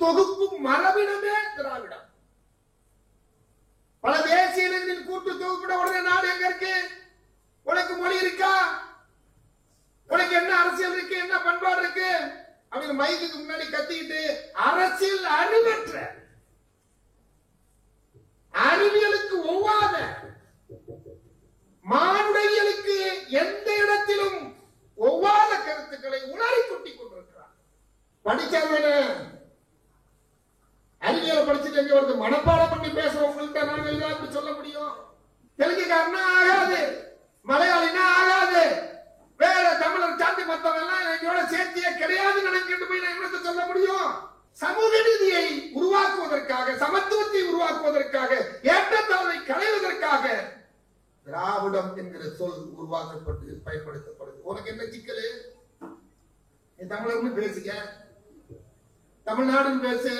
தொகுப்பு மரபினமே திராவிடம். பல தேசிய இனங்களின் கூட்டு தொகுப்பிட உடனே நாடு எங்க இருக்கு? உனக்கு மொழி இருக்கா? உனக்கு என்ன அரசியல் இருக்கு? என்ன பண்பாடு இருக்கு? அப்படின்னு மைக்குக்கு முன்னாடி கத்திக்கிட்டு அரசியல் அறிவற்ற, அறிவியலுக்கு ஒவ்வாத, மானுடவியலுக்கு எந்த இடத்திலும் ஒவ்வாத கருத்துக்களை உணரி கொட்டிக் கொண்டிருக்கிறார். படிச்சாதானே அறிவியலை படிச்சுட்டு எங்க வருது? மனப்பாடம் பண்ணி பேசுறவங்கள்ட்ட நாங்க எப்படி சொல்ல முடியும்? தெலுங்குக்காரனா ஆகாது, மலையாளினா ஆகாது, வேற தமிழர் சாந்தி மத்தவங்க எல்லாம் எங்களோட சேர்த்தியே கிடையாது நினைக்கிட்டு போய் நான் என்னத்தை சொல்ல முடியும்? சமூக நீதியை உருவாக்குவதற்காக, சமத்துவத்தை உருவாக்குவதற்காக, ஏற்றத்தாழ்வை களைவதற்காக திராவிடம் என்கிற சொல் உருவாக்கப்பட்டு பயன்படுத்தப்படுது. உனக்கு என்ன சிக்கலு? தமிழர்னு பேசுங்க, தமிழ்நாடுன்னு பேசு.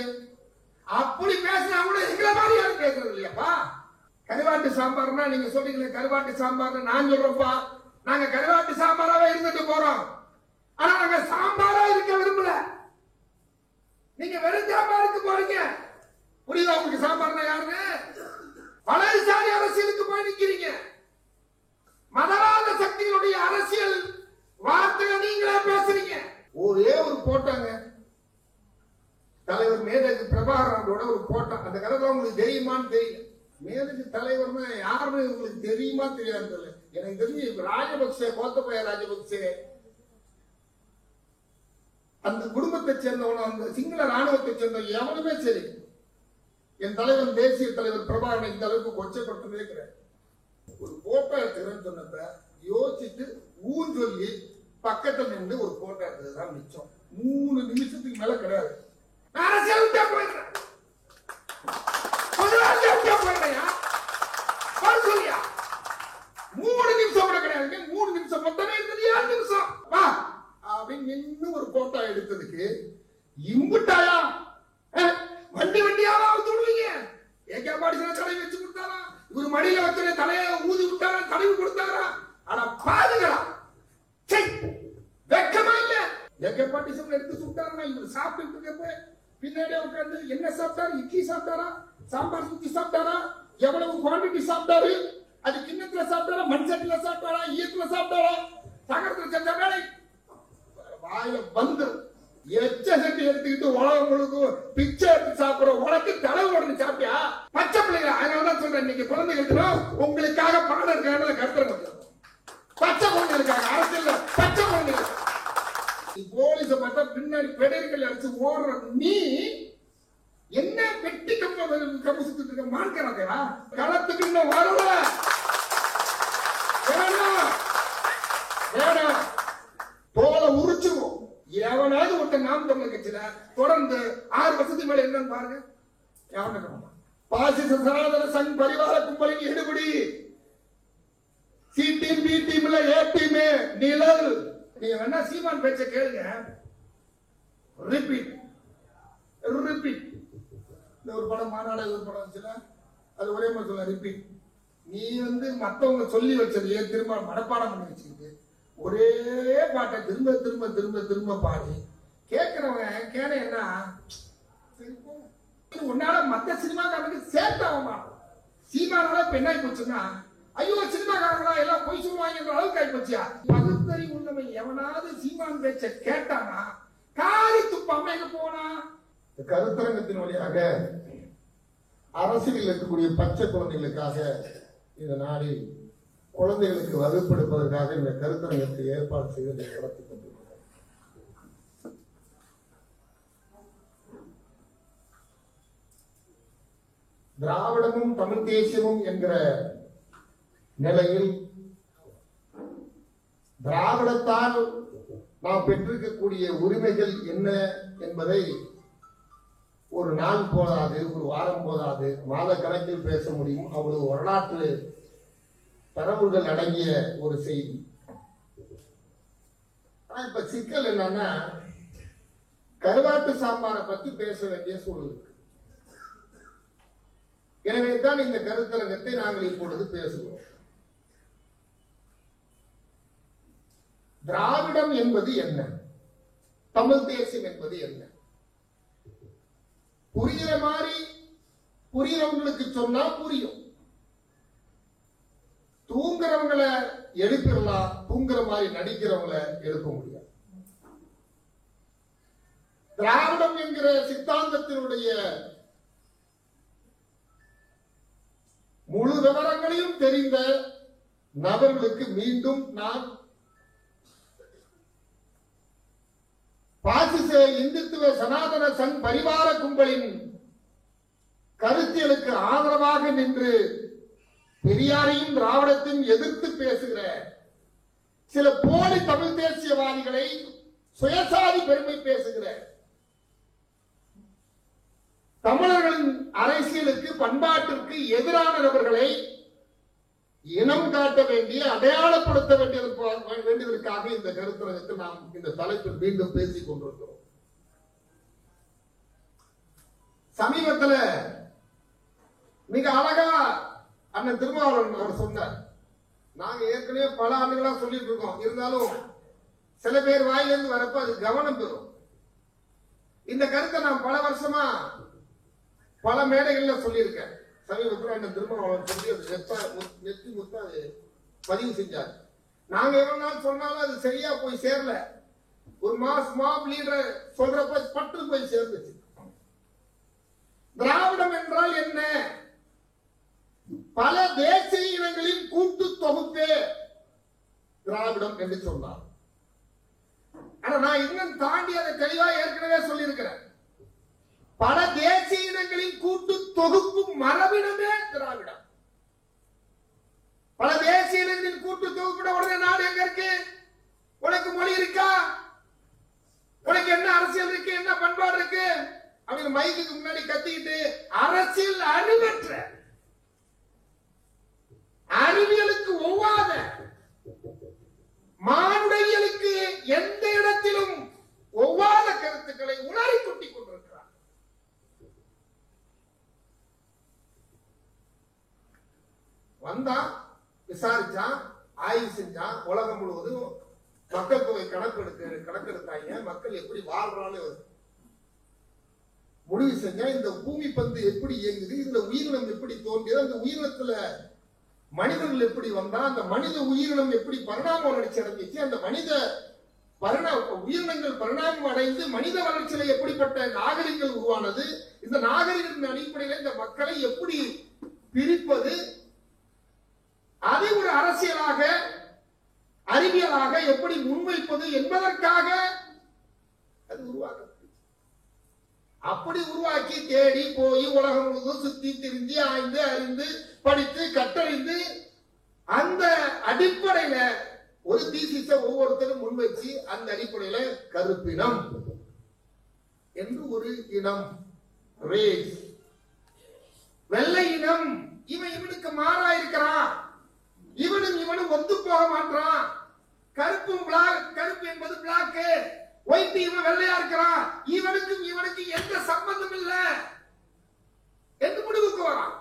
அப்படி பேசினா கூட எங்களை மாதிரி யாரும் பேசுறது இல்லையாப்பா. கருவாட்டு சாம்பார்னா நீங்க சொல்றீங்களே, கருவாட்டு சாம்பார் நான் சொல்றோம்ப்பா, நாங்க கருவாட்டு சாம்பாராவே இருந்துட்டு போறோம். ஆனா நாங்க சாம்பாரா இருக்க விரும்பல. நீங்க வெறும் சாம்பாருக்கு போறீங்க. புரியுதா உங்களுக்கு? சாம்பார்னா யாருன்னு? வலதுசாரி அரசியலுக்கு போய் நிக்கிறீங்க. மதவாத சக்திகளுடைய அரசியல் வார்த்தையை நீங்களே பேசுறீங்க. ஒரே ஒரு போட்டாங்க தலைவர் மேதகு பிரபாகரனோட ஒரு போட்டோ. அந்த கதை உங்களுக்கு தெரியுமான்னு தெரியல. மேதகு தலைவர்னா யாருன்னு உங்களுக்கு தெரியுமா தெரியாது? எனக்கு தெரிஞ்சு ராஜபக்சே, கோத்தபய ராஜபக்சே அந்த குடும்பத்தை சேர்ந்தவன, அந்த சிங்கள ராணுவத்தை சேர்ந்த எவனுமே சரி என் தலைவர் தேசிய தலைவர் பிரபாகரன் இந்த அளவுக்கு கொச்சப்படுத்தவே கிடையாது. ஒரு போட்டோ எடுத்துக்கிறேன்னு சொன்னப்ப யோசிச்சுட்டு சொல்லி பக்கத்துல நின்று ஒரு போட்டோ எடுத்ததுதான் மிச்சம். 3 நிமிஷத்துக்கு மேல கிடையாது. போயிடுறேன் 3 நிமிஷம் கூட கிடையாது. 3 நிமிஷம் மொத்தமே இருக்குது. 7 நிமிஷம் வா அப்படின்னு நின்று ஒரு போட்டோ எடுத்ததுக்கு இம்புட்டாயா? வண்டி வண்டியாவா விடுவீங்க? ஏகே பாடிசன தலைவி வச்சு கொடுத்தாரா? இவரு மடியில வச்சு தலையை ஊதி விட்டாரா? தலைவி கொடுத்தாரா? ஆனா பாதுகளா வெக்கமா இல்ல? ஏகே பாடிசன் எடுத்து சுட்டாரா? இவரு சாப்பிட்டு இருக்கப்ப பின்னாடி உட்கார்ந்து என்ன சாப்பிட்டாரு? இட்லி சாப்பிட்டாரா? சாம்பார் சுத்தி சாப்பிட்டாரா? எவ்வளவு குவான்டிட்டி சாப்பிட்டாரு? அது கிண்ணத்துல சாப்பிட்டாரா? மண் சட்டில சாப்பிட்டாரா? ஈயத்துல சாப்பிட்டாரா? தகரத்துல செஞ்ச வேலை வாயில வந்து எச்ச சட்டி எடுத்துக்கிட்டு உலகம் முழுக்க பிச்சை எடுத்து சாப்பிடுற உனக்கு தலைவு உடனே சாப்பிட்டியா? பச்சை பிள்ளைங்க. அதனாலதான் சொல்றேன், இன்னைக்கு குழந்தைகளுக்கு உங்களுக்காக பாடம் இருக்கான கருத்து. பச்சை குழந்தைகளுக்காக அரசியல் பச்சை குழந்தைகள் போலீஸ பார்த்தா பின்னாடி பெடர்கள் அடிச்சு ஓடுற நீ என்ன வெட்டி கம்பு சுத்திட்டு இருக்க? மான்கரா களத்துக்கு இன்னும் வரல. வேணாம் தோலை உரிச்சுவோம். எவனாவது ஒருத்தர் நாம் தமிழர் கட்சியில தொடர்ந்து 6 வருஷத்துக்கு மேல என்னன்னு பாருங்க. பாசிச சனாதன சங் பரிவார கும்பலின் ஈடுபடி சி டீம், பி டீம்ல ஏ டீம் நிழல். நீங்க வேணா சீமான் பேச்ச கேளுங்க. Repeat repeat. இந்த ஒரு படம் மாநாடு ஒரு படம் வச்சுல அது ஒரே மாதிரி சொல்ல ரிப்பீட். நீ மத்தவங்க சொல்லி வச்சதையே திரும்ப மனப்பாடம் பண்ணி வச்சுக்கிட்டு ஒரே பாட்டை திரும்ப திரும்ப திரும்ப திரும்ப பாடி கேட்கிறவன் கேனா உன்னால மத்த சினிமாக்காரனுக்கு சேர்த்தாவமா? சீமானால இப்ப என்ன போச்சுன்னா, ஐயோ சினிமாக்காரங்களா எல்லாம் பொய் சொல்லுவாங்க அளவுக்கு ஆகி போச்சியா? பகுத்தறி உள்ளவன் எவனாவது சீமான் பேச்ச கேட்டானா காரி துப்பாம எங்க போனா? கருத்தரங்கத்தின் வழியாக அரசியல் இருக்கக்கூடிய பச்சை குழந்தைகளுக்காக இந்த நாளில் குழந்தைகளுக்கு வகுப்பெடுப்பதற்காக இந்த கருத்தரங்கத்தை ஏற்பாடு செய்து நடத்தி கொண்டிருக்கிறார். திராவிடமும் தமிழ் தேசியமும் என்கிற நிலையில் திராவிடத்தால் நாம் பெற்றிருக்கக்கூடிய உரிமைகள் என்ன என்பதை ஒரு நாள் போதாது, ஒரு வாரம் போதாது, மாத கணக்கில் பேச முடியும். அவ்வளவு வரலாற்று தரவுகள் அடங்கிய ஒரு செய்தி. இப்ப சிக்கல் என்னன்னா, கருவாட்டு சாம்பாரை பத்தி பேச வேண்டிய சூழல் இருக்கு. எனவே தான் இந்த கருத்தரங்கத்தை நாங்கள் இப்பொழுது பேசுகிறோம். திராவிடம் என்பது என்ன? தமிழ் தேசியம் என்பது என்ன? புரியுற மாதிரி புரியுறவங்களுக்கு சொன்னா புரியும். தூங்குறவங்களை எழுப்பிடலாம், தூங்குற மாதிரி நடிக்கிறவங்களை எழுப்ப முடியாது. திராவிடம் என்கிற சித்தாந்தத்தினுடைய முழு விவரங்களையும் தெரிந்த நபர்களுக்கு மீண்டும் நான் பாசிச இந்துத்துவ சனாதன சங் பரிவார கும்பலின் கருத்தியலுக்கு ஆதரவாக நின்று பெரியாரையும் திராவிடத்தையும் எதிர்த்து பேசுகிற சில போலி தமிழ் தேசியவாதிகளை, சுயசாதி பெருமை பேசுகிற தமிழர்களின் அரசியலுக்கு பண்பாட்டிற்கு எதிரான நபர்களை இனம் காட்ட வேண்டிய, அடையாளப்படுத்த வேண்டியதற்காக இந்த கருத்தரங்கத்தை நாம் இந்த தலைப்பில் மீண்டும் பேசிக் கொண்டிருக்கிறோம். சமீபத்தில் மிக அழகா அண்ணன் திருமாவளவன் அவர் சொன்னார். நாங்க ஏற்கனவே பல ஆண்டுகளா சொல்லிட்டு இருக்கோம், இருந்தாலும் சில பேர் வாயிலிருந்து வரப்ப அது கவனம் பெறும். இந்த கருத்தை நான் பல வருஷமா பல மேடைகள்ல சொல்லியிருக்கேன். சமீபத்தில் அண்ணன் திருமாவளவன் சொல்லி நெத்தி முத்தா பதிவு செஞ்சார். நாங்க எவ்வளவு நாள் சொன்னாலும் அது சரியா போய் சேரல. ஒரு மாப் லீடர் சொல்றப்ப பட்டு போய் சேர்ந்துச்சு. திராவிடம் என்றால் என்ன? பல தேசிய இனங்களின் கூட்டு தொகுப்பே திராவிடம் என்று சொன்னார். ஆனா நான் இன்னும் தாண்டி அதை தெளிவா ஏற்கனவே சொல்லியிருக்கிறேன். பல தேசிய இனங்களின் கூட்டு தொகுப்பு மரபினமே திராவிடம். பல தேசிய இனங்களின் கூட்டு தொகுப்பு உடனே நாடு எங்க இருக்கு? உனக்கு மொழி இருக்கா? உனக்கு என்ன அரசியல் இருக்கு? என்ன பண்பாடு இருக்கு? அவங்க மைக்கு முன்னாடி கத்திக்கிட்டு அரசியல் அறிவற்ற, அறிவியலுக்கு ஒவ்வாத, மானுடவியலுக்கு எந்த இடத்திலும் ஒவ்வாத கருத்துக்களை உணரி கொட்டிக் கொண்டிருக்கிறார். வந்தா விசாரிச்சான், ஆய்வு செஞ்சான், உலகம் முழுவதும் மக்கள் தொகை கணக்கெடுத்தாங்க, மக்கள் எப்படி வாழ்றான்னு முடிவு செஞ்சா, இந்த பூமி பந்து எப்படி இயங்குது, இந்த உயிரினம் எப்படி தோன்றியது, அந்த உயிரினத்துல மனிதர்கள் எப்படி வந்தா, அந்த மனித உயிரினம் எப்படி பரிணாம வளர்ச்சி அடைஞ்சிச்சு, அந்த மனித உயிரினங்கள் பரிணாமம் அடைந்து மனித வளர்ச்சியில எப்படிப்பட்ட நாகரிகங்கள் உருவானது, இந்த நாகரிகத்தின் அடிப்படையில் இந்த மக்களை எப்படி பிரிப்பது, அதை ஒரு அரசியலாக அறிவியலாக எப்படி முன்வைப்பது என்பதற்காக அது உருவாக்க. அப்படி உருவாக்கி தேடி போய் உலகம் முழுவதும் சுத்தி திரிஞ்சு ஆய்ந்து அறிந்து படித்து கற்றறிந்து அந்த அடிப்படையில ஒரு தீசிஸ ஒவ்வொருத்தரும் முன்வச்சு அந்த அடிப்படையில கருப்பினம் என்று ஒரு இனம், ரேஸ், வெள்ளை இனம், இவனுக்கு மாறா இருக்கிறான், இவனும் ஒத்து போக மாட்டான், கருப்பும் கருப்பு என்பது பிளாக், ஒயிட் இவன் வெள்ளையா இருக்கிறான், இவனுக்கு எந்த சம்பந்தம் இல்ல என்று முடிவுக்கு வரான்.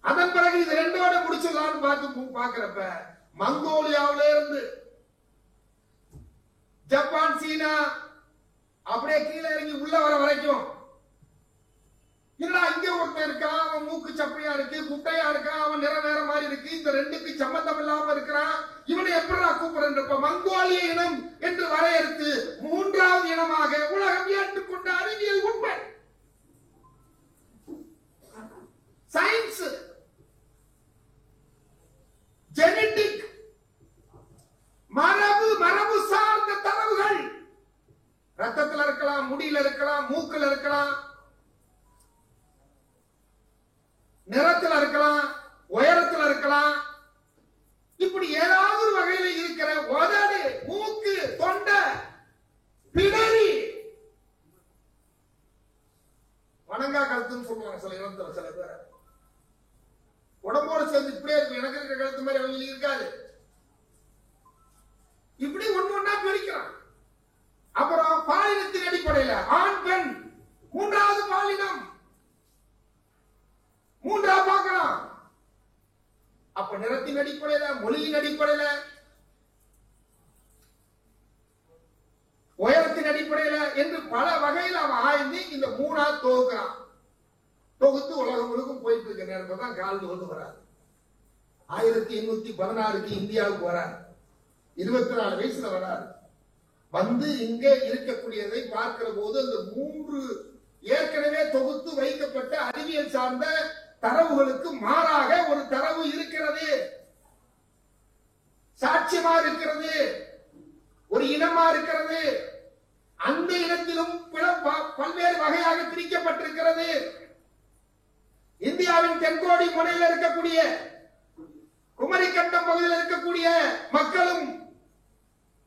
அதன் பிறகு இது ரெண்டோட முடிச்சிடலான்னு பாக்குறப்ப மங்கோலியாவில இருந்து ஜப்பான், சீனா அப்படியே கீழே இறங்கி உள்ள வர வரைக்கும் இங்க ஒருத்தன் இருக்கான், அவன் மூக்கு சப்பையா இருக்கு, குட்டையா இருக்கான், அவன் நிற வேற மாதிரி இருக்கு, இந்த ரெண்டுக்கு சம்பந்தம் இல்லாம இருக்கிறான், இவனை எப்படா கூப்பிடுறப்ப மங்கோலிய இனம் என்று வரையறுத்து மூன்றாவது இனமாக உலகம் ஏற்றுக்கொண்ட அறிவியல் உண்மை, சயின்ஸ், ஜெனடிக், மரபு சார்ந்த தரவுகள் ரத்தத்தில் இருக்கலாம், முடியில இருக்கலாம், மூக்கில் இருக்கலாம், நிறத்தில் இருக்கலாம், உயரத்தில் இருக்கலாம், இப்படி ஏதாவது ஒரு வகையில இருக்கிற உதடு, மூக்கு, தொண்டை, பிடரி, வணங்கா கழுத்துன்னு சொல்லுவாங்க சில இனத்துல. சில பேர் உடம்போடு சேர்ந்து இப்படியே இருக்கும், எனக்கு இருக்கிற கழுத்து மாதிரி அவங்க இருக்காது, இப்படி ஒண்ணா பிரிக்கிறான். அப்புறம் பாலினத்தின் அடிப்படையில் ஆண் பெண், மூன்றாவது பாலினம் மூன்றா பார்க்கலாம். அப்ப நிறத்தின் அடிப்படையில, மொழியின் அடிப்படையில, உயரத்தின் அரசின் அடிப்படையில என்று பல வகையில் அவன் ஆய்ந்து இந்த மூணா தொகுக்கிறான். தொகுத்து உலகம் முழுக்கும் போயிட்டு இருக்க நேரத்தில் தான் கால் வந்து வராது. 1816 இந்தியாவுக்கு வராது. 24 வயசுல வராது. வந்து இங்கே இருக்கக்கூடியதை பார்க்கிற போது அந்த 3 ஏற்கனவே தொகுத்து வைக்கப்பட்ட அறிவியல் சார்ந்த தரவுகளுக்கு மாறாக ஒரு தரவு இருக்கிறது, சாட்சியமா இருக்கிறது, ஒரு இனமா இருக்கிறது. அந்த இனத்திலும் பல்வேறு வகையாக பிரிக்கப்பட்டிருக்கிறது. இந்தியாவின் தென்கோடி முனையில் இருக்கக்கூடிய குமரி கண்டம் பகுதியில் இருக்கக்கூடிய மக்களும்,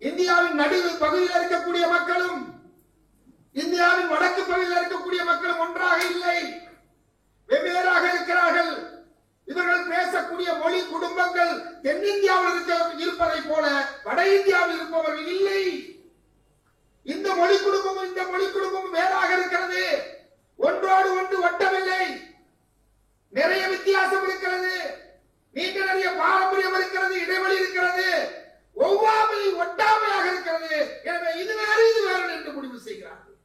இந்தியாவின் நடு பகுதியில் இருக்கக்கூடிய மக்களும், இந்தியாவின் வடக்கு பகுதியில் இருக்கக்கூடிய மக்களும் ஒன்றாக இல்லை, வெவ்வேறாக இருக்கிறார்கள். இவர்கள் பேசக்கூடிய மொழி குடும்பங்கள் தென்னிந்தியாவில் இருப்பதை போல வட இந்தியாவில் இருப்பவர்கள் இல்லை. இந்த மொழி குடும்பமும் இந்த மொழி குடும்பமும் வேறாக இருக்கிறது. ஒன்றோடு ஒன்று ஒட்டவில்லை. நிறைய வித்தியாசம் இருக்கிறது. நீங்க நிறைய பாரம்பரியம் இருக்கிறது, இடைவெளி இருக்கிறது, ஒவ்வாமை ஒட்டாமையாக இருக்கிறது. எனவே இது வேறு இது வேறு என்று முடிவு செய்கிறார்கள்.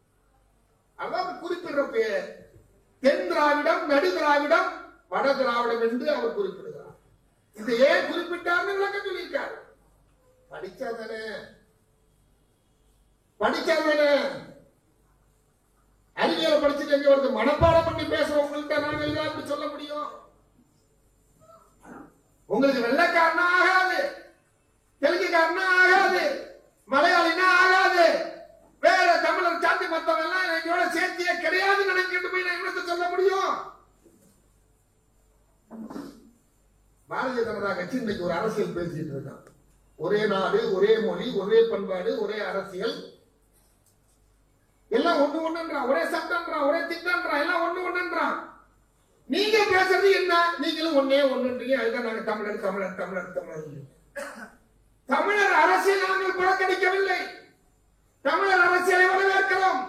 அதான் குறிப்பிடுற பெயர் தென் திராவிடம், நடு திராவிடம், வட திராவிடம் என்று அவர் குறிப்பிடுகிறார். இது ஏன் குறிப்பிட்டார்னு விளக்க சொல்லியிருக்காரு. படிச்சாதானே அறிவியலை படிச்சுட்டு எங்க வருது? மனப்பாடம் பண்ணி பேசுறவங்கள்ட்ட நாங்க இதெல்லாம் அப்படி சொல்ல முடியும்? உங்களுக்கு வெள்ளைக்காரனா ஆகாது, தெலுங்குக்காரனா ஆகாது, மலையாளினா ஆகாது, வேற தமிழர் சாந்தி மத்தவங்க எல்லாம் எங்களோட சேர்த்தியே கிடையாது நினைக்கிட்டு போய் நான் என்னத்தை சொல்ல முடியும்? பாரதிய ஜனதா கட்சி இன்னைக்கு ஒரு அரசியல் பேசிட்டு இருக்கான். ஒரே நாடு, ஒரே மொழி, ஒரே பண்பாடு, ஒரே அரசியல், எல்லாம் ஒண்ணு ஒண்ணுன்றான். ஒரே சட்டம்ன்றான், ஒரே திட்டம்ன்றான், எல்லாம் ஒண்ணு ஒண்ணுன்றான். நீங்க பேசுறது என்ன? நீங்களும் ஒன்னே ஒண்ணுன்றீங்க. அதுதான் நாங்க தமிழர் தமிழர் தமிழர் தமிழர். தமிழர் அரசியல் நாங்கள் புறக்கணிக்கவில்லை. தமிழர் அரசியலை வரவேற்கிறோம்.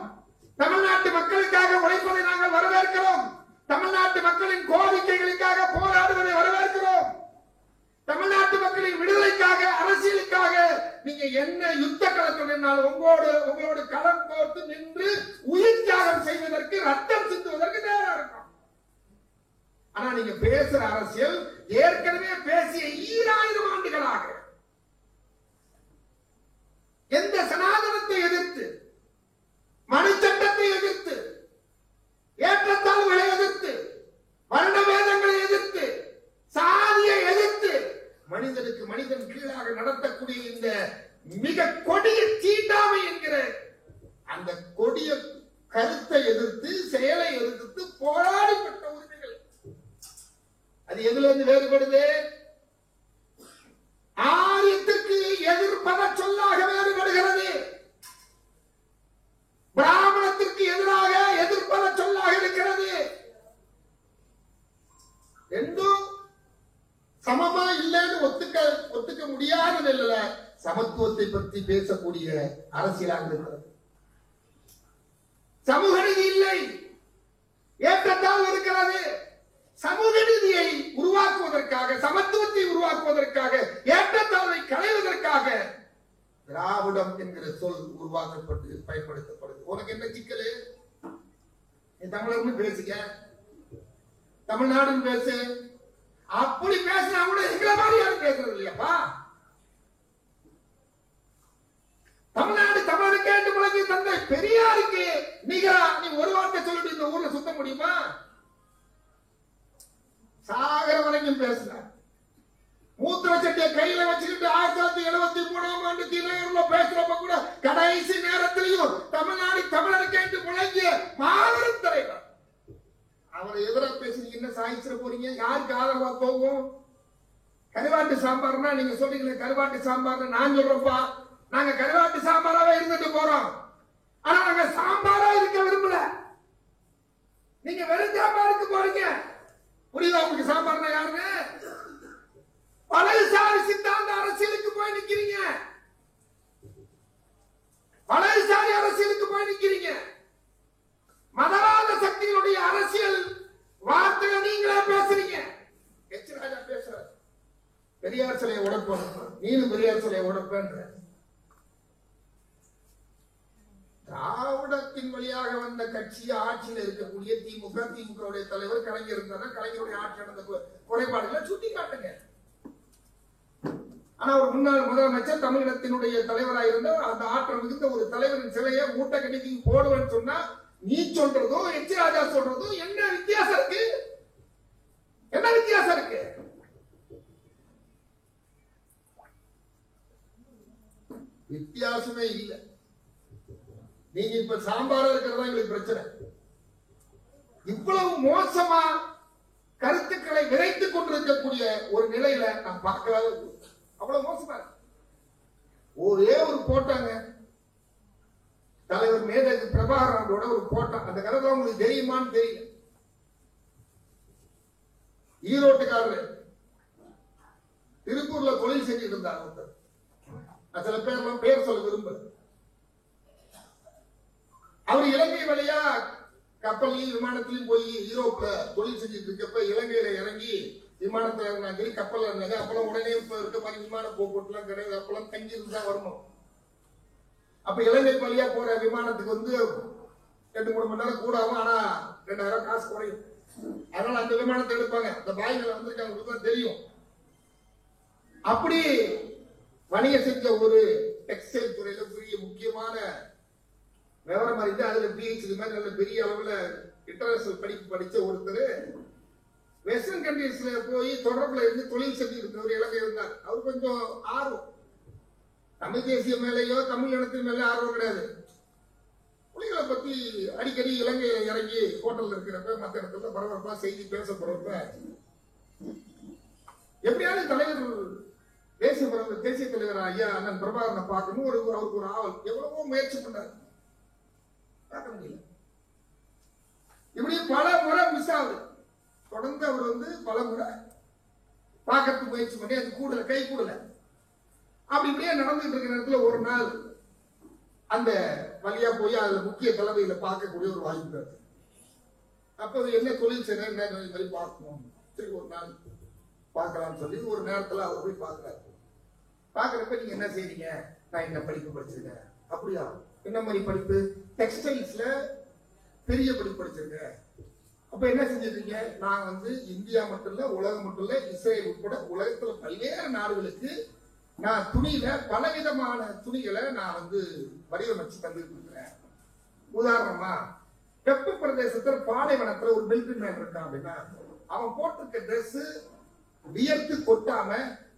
தமிழ்நாட்டு மக்களுக்காக உழைப்பதை நாங்கள் வரவேற்கிறோம். தமிழ்நாட்டு மக்களின் கோரிக்கைகளுக்காக போராடுவதை வரவேற்கிறோம். தமிழ்நாட்டு மக்களின் விடுதலைக்காக, அரசியலுக்காக நீங்க என்ன யுத்த களத்தில் உங்களோடு களம் கோர்த்து நின்று உயிர் தியாகம் செய்வதற்கு, ரத்தம் சிந்துவதற்கு நேரம் இருக்கும். ஆனா நீங்க பேசுற அரசியல் ஏற்கனவே பேசிய 2000 ஆண்டுகளாக எந்த சனாதனத்தை எதிர்த்து, மனு சட்டத்தை எதிர்த்து, ஏற்றத்தாழ்வுகளை எதிர்த்து, வர்ண வேதங்களை எதிர்த்து, சாதியை எதிர்த்து, மனிதனுக்கு மனிதன் கீழாக நடத்தக்கூடிய இந்த மிக கொடிய தீண்டாமை என்கிற அந்த கொடிய கருத்தை எதிர்த்து, செயலை எதிர்த்து போராடிப்பட்ட உரிமைகள். அது எதுல இருந்து வேறுபடுது? ஆரியத்திற்கு எதிர்ப்பத சொல்லாக வேறுபடுகிறது. பிராமணத்திற்கு எதிராக எதிர்ப்பத சொல்லாக இருக்கிறது. ரெண்டும் சமமா இல்லைன்னு ஒத்துக்க முடியாத நிலையில சமத்துவத்தை பற்றி பேசக்கூடிய அரசியலாக இருக்கிறது. சமூக நீதி இல்லை, ஏற்றத்தாழ்வு இருக்கிறது. சமூக நீதியை உருவாக்குவதற்காக, சமத்துவத்தை உருவாக்குவதற்காக, ஏற்றத்தாழ்வை களைவதற்காக திராவிடம் என்கிற சொல் உருவாக்கப்பட்டு பயன்படுத்தப்படுது. உனக்கு என்ன சிக்கல்? நீ தமிழர்னு பேசுக, தமிழ்நாடுன்னு பேசு. அப்படி பேசினா கூட எங்களை மாதிரி யாரும் பேசுறது இல்லையாப்பா? தமிழ்நாடு தமிழருக்கு கேட்டு முழங்கி தந்தை பெரியாருக்கு நிகரா நீ ஒரு வார்த்தை சொல்லிட்டு இந்த ஊர்ல சுத்த முடியுமா? சாகர வரைக்கும் பேசினார். மூத்திர சட்டியை கையில வச்சுக்கிட்டு 1973 திரையூர்ல பேசுறப்ப கூட கடைசி நேரத்திலையும் தமிழ்நாடு தமிழர் கேட்டு முழங்கிய மாபெரும் தலைவர். அவரை எதிராக பேசி என்ன சாதிச்சிட போறீங்க? யாருக்கு ஆதரவா போகும்? கருவாட்டு சாம்பார்னா நீங்க சொல்றீங்களே, கருவாட்டு சாம்பார் நான் சொல்றப்பா, நாங்க கருவாட்டு சாம்பாராவே இருந்துட்டு போறோம். ஆனா நாங்க சாம்பாரா இருக்க விரும்பல. நீங்க வெறும் சாம்பாருக்கு போறீங்க. புரியுதா உங்களுக்கு? சாம்பார்னா யாருன்னு? பலசாரி சித்தாந்த அரசியலுக்கு போய் நிக்கிறீங்க. பலசாரி அரசியலுக்கு போய் நிக்கிறீங்க. மதவாத சக்திகளுடைய அரசியல் வார்த்தையை நீங்களே பேசுறீங்க. எச் ராஜா பேசுற பெரியார் சிலையை உடைப்போம், நீனும் பெரியார் சிலையை உடைப்பேன்ற. குடும்பத்தின் வழியாக வந்த கட்சி ஆட்சியில் இருக்கக்கூடிய திமுகவுடைய தலைவர் கலைஞர் இருந்தார். கலைஞருடைய ஆட்சி நடந்த குறைபாடுகளை சுட்டி காட்டுங்க. ஆனா ஒரு முன்னாள் முதலமைச்சர் தமிழினத்தினுடைய தலைவராக இருந்த அந்த ஆற்றல் மிகுந்த ஒரு தலைவரின் சிலையை மூட்டை கட்டி போடுவேன்னு சொன்னா நீ சொல்றதும் எச் ராஜா சொல்றதும் என்ன வித்தியாசம் இருக்கு? என்ன வித்தியாசம் இருக்கு? வித்தியாசமே இல்லை. நீங்க இப்ப சாம்பாரா இருக்கிறதா எங்களுக்கு பிரச்சனை. இவ்வளவு மோசமா கருத்துக்களை விரைத்துக் கொண்டிருக்கக்கூடிய ஒரு நிலையில நான் பார்க்கவே அவ்வளவு மோசமா இருக்கு. ஒரே ஒரு போட்டாங்க தலைவர் மேதகு பிரபாகரனோட ஒரு போட்டோம். அந்த கதை உங்களுக்கு தெரியுமான்னு தெரியல. ஈரோட்டுக்காரர் திருப்பூர்ல தொழில் செஞ்சுட்டு இருந்தார் ஒருத்தர். சில பேர்லாம் பேர் சொல்ல விரும்பல. அவர் இலங்கை வழியா கப்பல்லையும் விமானத்திலையும் போய் யூரோப்ல தொழில் செஞ்சுட்டு இருக்கப்ப இலங்கையில இறங்கி விமானத்துல இறங்கினாங்க, கப்பல்ல இருந்தாங்க. அப்பெல்லாம் உடனே இப்ப இருக்க மாதிரி விமான போக்குவரத்துலாம் கிடையாது. அப்பெல்லாம் தங்கி இருந்தா வரணும். அப்ப இலங்கை வழியா போற விமானத்துக்கு 2-3 மணி நேரம் கூட ஆகும். ஆனா 2000 காசு குறையும். அதனால அந்த விமானத்தை எடுப்பாங்க. அந்த பாய்களை வந்திருக்காங்க தெரியும். அப்படி வணிக செஞ்ச ஒரு டெக்ஸ்டைல் துறையில பெரிய முக்கியமான விவரம் அறிந்து அதுல பிஹெச்டி மாதிரி நல்ல பெரிய அளவுல இன்டர்நேஷனல் படிப்பு படிச்ச ஒருத்தர் வெஸ்டர்ன் கண்ட்ரீஸ்ல போய் தொடர்புல இருந்து தொழில் செஞ்சு இருக்கிறவர் இலங்கை இருந்தார். அவர் கொஞ்சம் ஆர்வம், தமிழ் தேசிய மேலேயோ தமிழ் இனத்தின் மேலே ஆர்வம் கிடையாது. புலிகளை பத்தி அடிக்கடி இலங்கையில இறங்கி ஹோட்டல்ல இருக்கிறப்ப மற்ற இடத்துல பரபரப்பா செய்தி பேசப்படுறப்ப எப்படியாவது தலைவர் தேசிய தலைவர் ஐயா அண்ணன் பிரபாகரனை பார்க்கணும் அவருக்கு ஒரு ஆவல். எவ்வளவோ முயற்சி பண்ணார், பார்க்க முடியல. இப்படி பல முறை மிஸ் ஆகுது. தொடர்ந்து அவர் பல முறை பார்க்கறதுக்கு முயற்சி பண்ணி அது கூடல, கை கூடல. அப்படி இப்படியே நடந்துட்டு இருக்கிற நேரத்துல ஒரு நாள் அந்த வழியா போய் அதுல முக்கிய தலைமையில பார்க்கக்கூடிய ஒரு வாய்ப்பு இருக்கு. அப்ப என்ன தொழில் செய்ய மாதிரி பார்க்கணும், சரி ஒரு நாள் பார்க்கலாம்னு சொல்லி ஒரு நேரத்துல அவர் போய் பார்க்கிறாரு. பார்க்கறப்ப நீங்க என்ன செய்றீங்க? நான் என்ன படிப்பு படிச்சிருக்கேன். அப்படியா? என்ன மாதிரி படிப்பு? டெக்ஸ்டைல்ஸ்ல பெரிய படிப்பு படிச்சிருக்கேன். அப்ப என்ன செஞ்சிருக்கீங்க? நான் இந்தியா மட்டும் இல்ல, உலகம் மட்டும் இல்ல, இஸ்ரேல் உட்பட உலகத்துல பல்வேறு நாடுகளுக்கு நான் துணியில பலவிதமான துணிகளை நான் வடிவமைச்சு தந்துட்டு இருக்கிறேன். உதாரணமா வெப்ப பிரதேசத்துல பாலைவனத்துல ஒரு மிலிட்டரி மேன் இருக்கான் அப்படின்னா அவன் போட்டிருக்க ட்ரெஸ் வியர்த்து கொட்டாம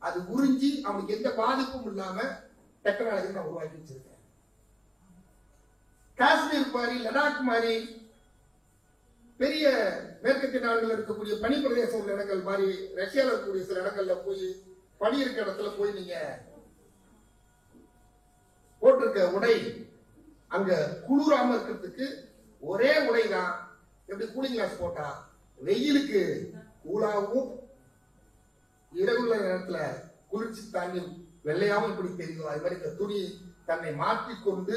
அது உறிஞ்சி அவனுக்கு எந்த பாதிப்பும் இல்லாம டெக்னாலஜி நான் உருவாக்கி வச்சிருக்கேன். காஷ்மீர் மாதிரி, லடாக் மாதிரி பெரிய மேற்கத்திய நாடுகள் இருக்கக்கூடிய பனி பிரதேசம் உள்ள இடங்கள் மாதிரி ரஷ்யாவில் இருக்கக்கூடிய சில இடங்கள்ல போய் பனி இருக்க இடத்துல போய் நீங்க போட்டிருக்க உடை அங்க குளிராம இருக்கிறதுக்கு ஒரே உடைதான். எப்படி கூலிங் கிளாஸ் போட்டா வெயிலுக்கு கூலாவும் இரவுல நேரத்துல குளிர்ச்சி தாண்டி வெள்ளையாவும் இப்படி தெரியும். அது மாதிரி துணி தன்னை மாற்றிக்கொண்டு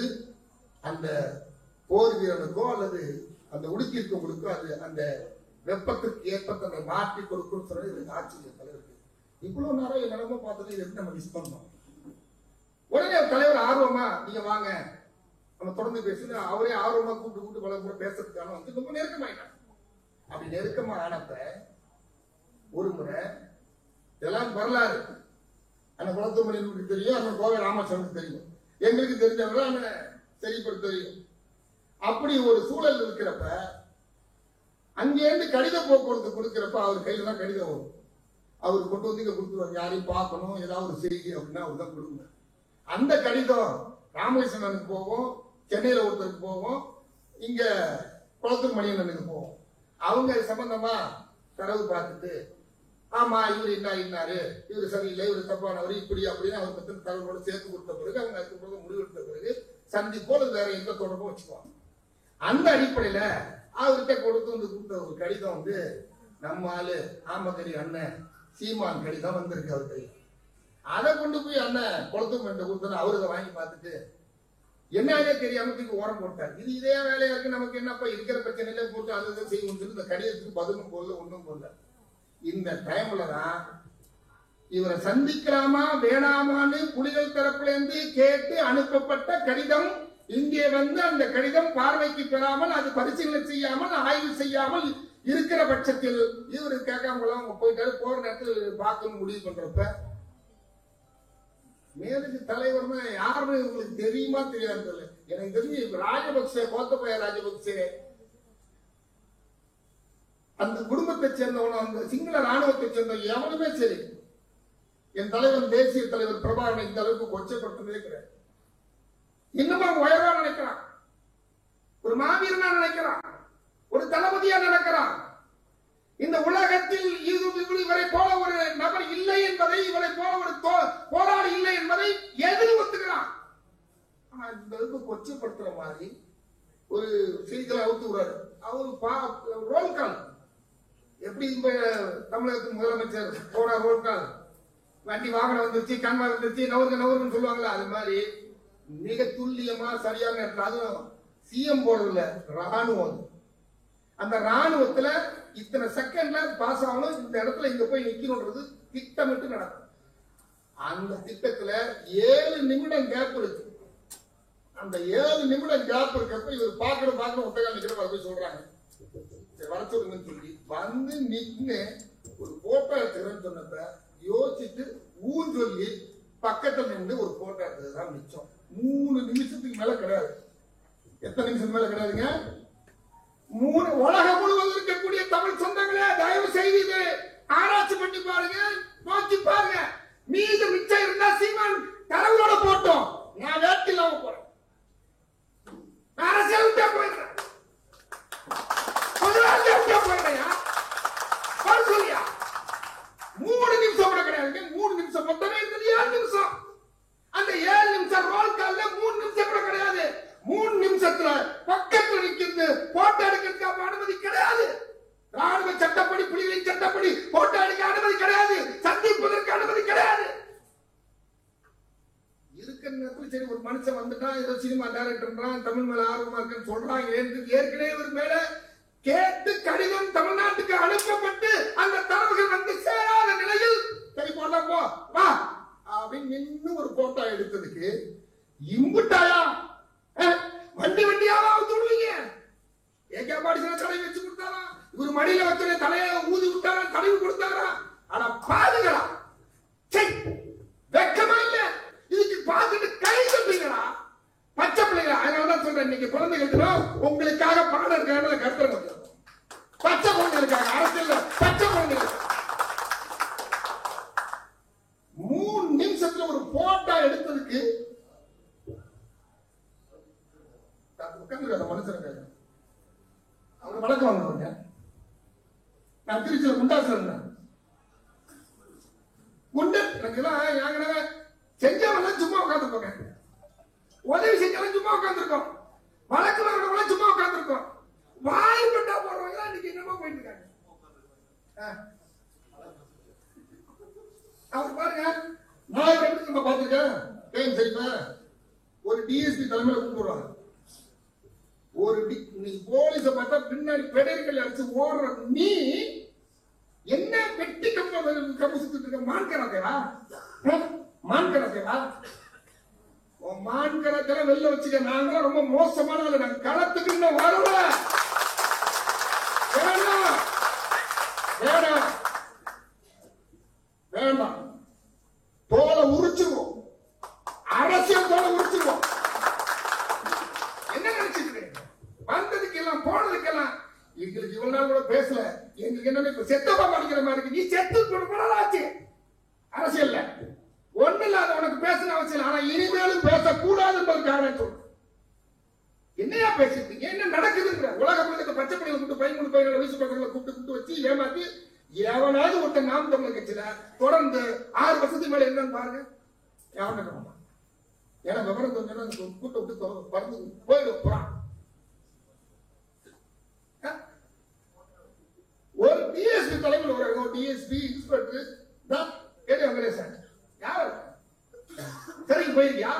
அந்த போர் வீரனுக்கோ அல்லது அந்த உடுக்கி இருக்கவங்களுக்கோ அது அந்த வெப்பத்திற்கு ஏற்ப தன்னை மாற்றி கொடுக்கும் சொல்றது இதுக்கு ஆச்சரியம் தலைவருக்கு. இவ்வளவு நேரம் நிலைமை பார்த்தது இது நம்ம மிஸ் பண்ணோம். உடனே தலைவர் ஆர்வமா நீங்க வாங்க நம்ம தொடர்ந்து பேசுங்க. அவரே ஆர்வமா கூப்பிட்டு பல முறை பேசுறதுக்கான ரொம்ப நெருக்கமாயிட்டாங்க. அப்படி நெருக்கமா ஆனப்ப ஒரு முறை இதெல்லாம் வரலாறு அந்த குளத்துமணிக்கு தெரியும், அந்த கோவை ராமசாமிக்கு தெரியும், எங்களுக்கு தெரிஞ்சவங்க அந்த சரிப்படுத்த தெரியும். அப்படி ஒரு சூழல் இருக்கிறப்ப அங்கேருந்து கடித போக்குவரத்து கொடுக்கிறப்ப அவர் கையில தான் கடிதம் வரும். அவர் கொண்டு இங்க கொடுத்துருவாங்க. யாரையும் பார்க்கணும், ஏதாவது ஒரு செய்தி அப்படின்னா அவர் தான் கொடுங்க. அந்த கடிதம் ராமகிருஷ்ணனுக்கு போவோம், சென்னையில ஒருத்தருக்கு போவோம், இங்க குளத்தூர் மணியனுக்கு போவோம். அவங்க சம்பந்தமா தரவு பார்த்துட்டு ஆமா இவரு இன்னாரு, இவரு சரியில்லை, இவரு தப்பானவர், இப்படி அப்படின்னு அவர் பத்தின தகவலோடு சேர்த்து கொடுத்த பிறகு அவங்க அதுக்கு பிறகு முடிவெடுத்த பிறகு சந்திப்போது வேற எந்த தொடர்பும் வச்சுக்குவாங்க. அந்த அடிப்படையில அவர்கிட்ட கொடுத்து கொடுத்த ஒரு கடிதம் நம்ம ஆளு ஆமகரி அண்ணன் சீமான் கடிதம் வந்திருக்கு அவர் கையில். அதை கொண்டு போய் அண்ணன் குளத்தும் கொடுத்தோன்னு அவரு அதை வாங்கி பார்த்துட்டு என்னன்னே தெரியாம தூக்கி ஓரம் போட்டார். இது இதே வேலையா இருக்கு, நமக்கு என்னப்பா இருக்கிற பிரச்சனையில போட்டு அதை செய்யும். இந்த கடிதத்துக்கு பதிலும் போடல, ஒன்றும் போடல. இந்த டைம்ல தான் இவரை சந்திக்கலாமா வேணாமான்னு புலிகள் தரப்புல இருந்து கேட்டு அனுப்பப்பட்ட கடிதம் இங்கே வந்து அந்த கடிதம் பார்வைக்கு பெறாமல், அது பரிசீலனை செய்யாமல், ஆய்வு செய்யாமல் இருக்கிற பட்சத்தில் இவரு கேட்காம போயிட்டாரு. போற நேரத்தில் பார்க்கணும் முடிவு பண்றப்ப மேலுக்கு தலைவர்னா யாருன்னு உங்களுக்கு தெரியுமா தெரியாது. எனக்கு தெரிஞ்சு ராஜபக்சே, கோத்தபய ராஜபக்சே அந்த குடும்பத்தை சேர்ந்தவனும் அந்த சிங்கள ராணுவத்தை சேர்ந்த எவனுமே சரி என் தலைவர் தேசிய தலைவர் பிரபாகரன் இந்த அளவுக்கு கொச்சைப்பட்டதே கிடையாது. இன்னமும் உயர்வா நினைக்கிறான், ஒரு மாவீரனா நினைக்கிறான், ஒரு தளபதியா நினைக்கிறான். இந்த உலகத்தில் இவரை போல ஒரு நபர் இல்லை என்பதை, இவரை போல ஒரு போராளி இல்லை என்பதை எதிரி ஒத்துக்கிறான். ஆனா இந்த அளவுக்கு கொச்சைப்படுத்துற மாதிரி ஒரு செய்திகளை அவுத்து விடுறாரு. அவரு ரோல் கால் எப்படி தமிழகத்தின் முதலமைச்சர் போன ரோல் கால் வண்டி வாகனம் வந்துருச்சு, கண்வா வந்துருச்சு, நவருன்னு சொல்லுவாங்களா, அது மாதிரி மிக துல்லியமா சரியான நேரத்தில். அதுவும் சிஎம் போடுறதுல ராணுவம், அந்த ராணுவத்துல இத்தனை செகண்ட்ல பாஸ் ஆகணும், இந்த இடத்துல இங்க போய் நிக்கணும்ன்றது திட்டமிட்டு நடக்கும். அந்த திட்டத்துல 7 நிமிடம் கேப் இருக்கு. அந்த 7 நிமிடம் கேப் இருக்கப்ப இவர் பார்க்கணும் ஒட்டகா நிக்கிற போய் சொல்றாங்க, வர சொல்லுங்கன்னு சொல்லி வந்து நின்று ஒரு போட்டோ எடுத்துக்கிறேன்னு சொன்னப்ப யோசிச்சுட்டு சொல்லி பக்கத்துல நின்று ஒரு போட்டோ எடுத்ததுதான் மிச்சம். 3 நிமிஷத்துக்கு மேல கிடையாது. எத்தனை நிமிஷம் மேல கிடையாதுங்க? 3. உலகம் முழுவதும் இருக்கக்கூடிய தமிழ் சொந்தங்களே, தயவு செய்து ஆராய்ச்சி பண்ணி பாருங்க, நோக்கி பாருங்க. மீது மிச்சம் இருந்தா சீமான் தரவுகளோட போட்டோம், நான் வேட்டு இல்லாம போறேன், அரசியல் விட்டா போயிடுறேன், போயிடுறேன். சொல்லியா 3 நிமிஷம் கூட கிடையாது. 3 நிமிஷம் மொத்தமே இருந்தது 7 நிமிஷம். அந்த 7 நிமிஷம் ரோல் கால்ல 3 நிமிஷம் கூட கிடையாது. 3 நிமிஷத்துல பக்கத்துல நிக்கிறது போட்டோ எடுக்கிறதுக்கு அனுமதி கிடையாது. ராணுவ சட்டப்படி, புலிகளின் சட்டப்படி போட்டோ எடுக்க அனுமதி கிடையாது, சந்திப்பதற்கு அனுமதி கிடையாது. இருக்கிற நேரத்தில் சரி ஒரு மனுஷன் வந்துட்டா ஏதோ சினிமா டைரக்டர் தமிழ் மேல ஆர்வமா இருக்குன்னு சொல்றாங்க. ஏற்கனவே ஒரு மேல கேட்டு கடிதம் தமிழ்நாட்டுக்கு அனுப்பப்பட்டு அந்த தரவுகள் வந்து சேராத நிலையில் சரி போடலாம் போ வா அப்படின்னு இன்னும் ஒரு போட்டோ எடுத்ததுக்கு இம்புட்டாயா வண்டியாவா விடுவீங்க? ஏகே பாடிசன தலையை வச்சு கொடுத்தாரா, இவர் மடியில வச்ச தலையை ஊதி விட்டாரா, தலைவு கொடுத்தாரா? ஆனா பாதுகளா வெக்கமா இல்ல? இதுக்கு பார்த்துட்டு கை சொல்றீங்களா பச்சை பிள்ளைங்களா? அதனாலதான் சொல்றேன், இன்னைக்கு குழந்தைகளுக்கு உங்களுக்காக பாடம் இருக்கான கருத்து பச்சை குழந்தைகளுக்காக, அரசியல் பச்சை குழந்தைகள் 3 நிமிஷத்துல ஒரு போட்டோ எடுத்ததுக்கு மனுஷனுக்கு அவங்க வழக்கம் வாங்க. நான் திருச்சியில குண்டாசு இருந்தேன். குண்டு எனக்கு செஞ்சவெல்லாம் சும்மா உட்காந்துருக்கோங்க, உதவி செஞ்சாலும் சும்மா உட்காந்துருக்கோம், வழக்கு வாங்கினவங்க சும்மா உட்காந்துருக்கோம், வாய் பட்டா போடுறவங்க இன்னைக்கு என்னமோ போயிட்டு இருக்காங்க. அவர் பாருங்க, நான் எப்படி நம்ம பார்த்துருக்கேன் சரிப்பா, ஒரு டிஎஸ்பி தலைமையில கூப்பிடுவாங்க. ஒரு போலீஸ பார்த்தா பின்னாடி பெடர்கள் அடிச்சு ஓடுற நீ என்ன வெட்டி கம்பு சுத்திட்டு இருக்க? மான்கராத்தேவா மான்கராத்தெல்லாம் வெளில வச்சுக்க. நாங்களாம் ரொம்ப மோசமானது, நாங்க களத்துக்கு இன்னும் வரல. வேண்டாம், தோலை உரிச்சிருவோம், அரசியல் தோலை உரிச்சிருவோம். என்ன நினைச்சிட்டு வந்ததுக்கு எல்லாம் போனதுக்கெல்லாம் எங்களுக்கு இவ்வளவு நாள் கூட பேசல. எங்களுக்கு என்ன செத்தப்பா படிக்கிற மாதிரி இருக்கு. நீ செத்து கொடுக்கலாச்சு அரசியல்ல ஒண்ணு இல்லாத உனக்கு பேசணும் அவசியம். ஆனா இனிமேலும் பேசக்கூடாதுன்றதுக்காக சொல்றேன். என்னையா பேசிட்டு என்ன நடக்குதுங்கிற உலக முழுக்க பச்சை படையில கூப்பிட்டு 13 பையன்களை வயசு பசங்களை கூப்பிட்டு வச்சு ஏமாத்தி எவனாவது ஒருத்தர் நாம் தமிழர் கட்சியில தொடர்ந்து 6 வருஷத்துக்கு மேல என்னன்னு பாருங்க. எவன் ஏன்னா விவரம் கொஞ்சம் கூட்ட விட்டு பறந்து போயிடும் போறான். ஒரு டிஎஸ்பி தலைமையில் ஒரு டிஎஸ்பி இன்ஸ்பெக்டர் தான் கேட்டு வெங்கடேசன் யார் சரிக்கு போயிருக்கியா?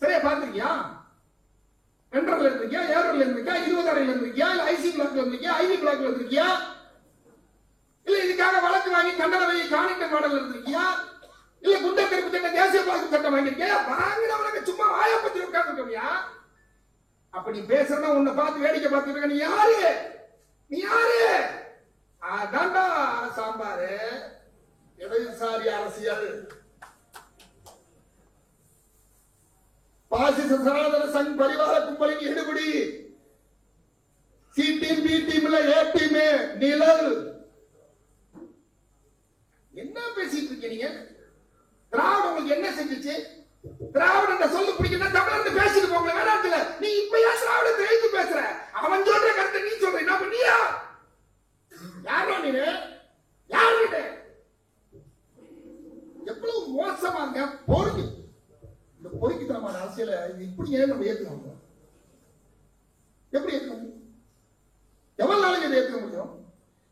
சரியா பார்த்திருக்கியா? சென்ட்ரல்ல இருந்திருக்கியா, ஏரோல இருந்திருக்கியா, 20 அறையில இருந்திருக்கியா, இல்ல ஐசி பிளாக்ல இருந்திருக்கியா, ஐவி பிளாக்ல இருந்திருக்கியா, இல்ல இதுக்காக வழக்கு வாங்கி கண்டனவை காணிக்க மாடல் இருந்திருக்கியா, இல்ல குண்டக்கருப்பு சட்டம் தேசிய பாதுகாப்பு சட்டம் வாங்கியிருக்கியா? வாங்கினவனுக்கு சும்மா வாயை பத்தி உட்கார்ந்து நீ பேசுறனா உன்னை பார்த்து வேடிக்கை பார்த்துட்டு இருக்க. நீ யாரு? நீ யாரு? அதான்டா சாம்பாரு. இடதுசாரி அரசியல், பாசிச சனாதன சங் பரிவார கும்பலின் ஈடுபடி. சி டீம், பி டீம்ல ஏ டீம் நிழல். என்ன பேசிட்டு இருக்கீங்க? திராவிடம் உங்களுக்கு என்ன செஞ்சுச்சு? திராவிட சொல்லு பிடிக்கணும், தமிழர் பேசிட்டு போங்க வேணாத்துல. நீ இப்ப ஏன் திராவிடத்தை எழுத்து பேசுற? அவன் சொல்ற கருத்தை நீ சொல்ற. என்ன பண்ணியா? யாரோ நீ? யார் நீ? எவ்வளவு மோசமாங்க பொறுக்கு. இந்த பொறுக்கித்தனமான அரசியல இப்படி ஏன் நம்ம ஏத்துக்க? எப்படி ஏற்க முடியும்? எவ்வளவு நாளைக்கு இதை ஏற்க முடியும்?